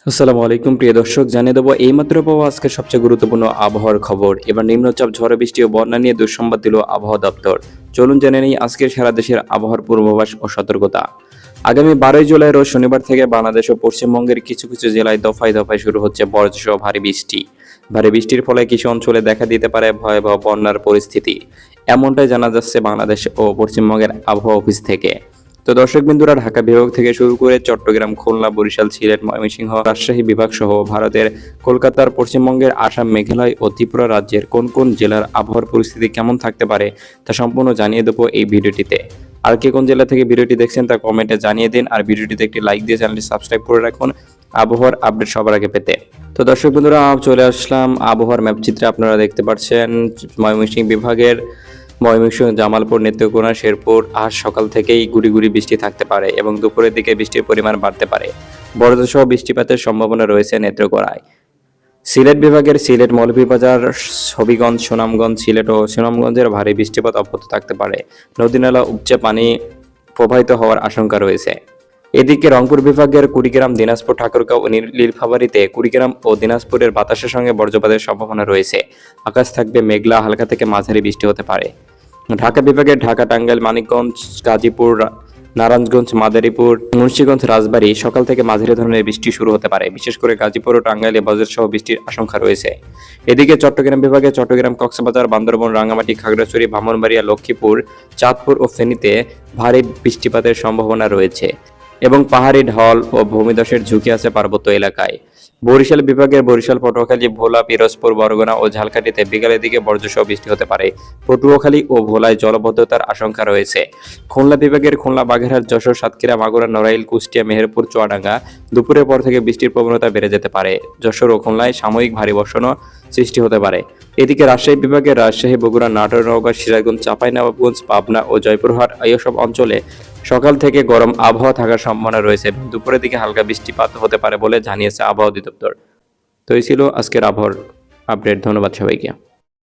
আসসালামু আলাইকুম প্রিয় দর্শক, জানিয়ে দেবো এইমাত্র পাওয়া আজকের সবচেয়ে গুরুত্বপূর্ণ আবহাওয়ার খবর। এবার নিম্নচাপ, ঝড় বৃষ্টি ও বন্যা নিয়ে দুঃসংবাদ দিল আবহাওয়া দপ্তর। চলুন জেনে নেই আজকের সারা দেশের আবহাওয়ার পূর্বাভাস ও সতর্কতা। আগামী 12 জুলাই রোজ শনিবার থেকে বাংলাদেশ ও পশ্চিমবঙ্গের কিছু কিছু জেলায় দফায় দফায় শুরু হচ্ছে বজ্রসহ ভারী বৃষ্টি। ভারী বৃষ্টির ফলে কিছু অঞ্চলে দেখা দিতে পারে ভয়াবহ বন্যার পরিস্থিতি, এমনটাই জানা যাচ্ছে বাংলাদেশ ও পশ্চিমবঙ্গের আবহাওয়া অফিস থেকে। তো দর্শক বিন্দুরা, ঢাকা বিভাগ থেকে শুরু করে চট্টগ্রাম, খুলনা, বরিশাল, সিলেট, ময়মনসিংহ, রাজশাহী বিভাগ সহ ভারতের কলকাতার, পশ্চিমবঙ্গের আসাম, মেঘালয় ও ত্রিপুরা রাজ্যের কোন কোন জেলার আবহাওয়ার পরিস্থিতি কেমন থাকতে পারে তা সম্পূর্ণ জানিয়ে দেবো এই ভিডিওটিতে। আর কে কোন জেলা থেকে ভিডিওটি দেখছেন তা কমেন্টে জানিয়ে দিন, আর ভিডিওটিতে একটি লাইক দিয়ে চ্যানেলটি সাবস্ক্রাইব করে রাখুন আবহাওয়ার আপডেট সবার আগে পেতে। তো দর্শক বন্ধুরা, চলে আসলাম আবহাওয়ার ম্যাপ চিত্রে। আপনারা দেখতে পাচ্ছেন ময়মনসিংহ বিভাগের ময়মনসিংহ, জামালপুর, নেত্রকোনা, শেরপুর আজ সকাল থেকেই গুড়ি গুড়ি বৃষ্টি থাকতে পারে এবং দুপুরের দিকে বৃষ্টির পরিমাণ বাড়তে পারে। বজ্রসহ বৃষ্টিপাতের সম্ভাবনা রয়েছে নেত্রকোনায়। সিলেট বিভাগের সিলেট, মৌলভীবাজার, হবিগঞ্জ, সুনামগঞ্জ, সিলেট ও সুনামগঞ্জের ভারী বৃষ্টিপাত অব্যাহত থাকতে পারে। নদী নালা উপচে পানি প্রবাহিত হওয়ার আশঙ্কা রয়েছে। এদিকে রংপুর বিভাগের কুড়িগ্রাম, দিনাজপুর, ঠাকুরগাঁও ও নীলফামারীতে কুড়িগ্রাম ও দিনাজপুরের বাতাসের সঙ্গে বজ্রপাতের সম্ভাবনা রয়েছে। আকাশ থাকবে মেঘলা, হালকা থেকে মাঝারি বৃষ্টি হতে পারে। ঢাকা বিভাগের ঢাকা, টাঙ্গাইল, মানিকগঞ্জ, গাজীপুর, নারায়ণগঞ্জ, মাদারীপুর, মুন্সিগঞ্জ, রাজবাড়ী সকাল থেকে মাঝারি ধরনের বৃষ্টি শুরু হতে পারে। বিশেষ করে গাজীপুর ও টাঙ্গাইলে বজ্রসহ বৃষ্টির আশঙ্কা রয়েছে। এদিকে চট্টগ্রাম বিভাগে চট্টগ্রাম, কক্সবাজার, বান্দরবান, রাঙ্গামাটি, খাগড়াছড়ি, ব্রাহ্মণবাড়িয়া, লক্ষ্মীপুর, চাঁদপুর ও ফেনীতে ভারী বৃষ্টিপাতের সম্ভাবনা রয়েছে এবং পাহাড়ি ঢল ও ভূমিধসের ঝুঁকি আছে পার্বত্য এলাকায়। বরিশাল বিভাগের বরিশাল, পটুয়াখালী, ভোলা, পিরোজপুর, বরগুনা ও ঝালকাঠিতে বিকালের দিকে বজ্রসহ বৃষ্টি হতে পারে। পটুয়াখালী ও ভোলায় জলাবদ্ধতার আশঙ্কা রয়েছে। খুলনা বিভাগের খুলনা, বাগেরহাট, যশোর, সাতক্ষীরা, মাগুরা, নড়াইল, কুষ্টিয়া, মেহেরপুর, চুয়াডাঙ্গা দুপুরের পর থেকে বৃষ্টির প্রবণতা বেড়ে যেতে পারে। যশোর ও খুলনায় সাময়িক ভারী বর্ষণও সৃষ্টি হতে পারে। এদিকে রাজশাহী বিভাগের রাজশাহী, বগুড়া, নাটোর, নওগাঁ, সিরাজগঞ্জ, চাঁপাইনবাবগঞ্জ, পাবনা ও জয়পুরহাট এইসব অঞ্চলে সকাল থেকে গরম আবহাওয়া থাকার সম্ভাবনা রয়েছে। দুপুরের দিকে হালকা বৃষ্টিপাত হতে পারে বলে জানিয়েছে আবহাওয়া অধিদপ্তর। তো এই ছিল আজকের আবহাওয়ার আপডেট। ধন্যবাদ সবাইকে।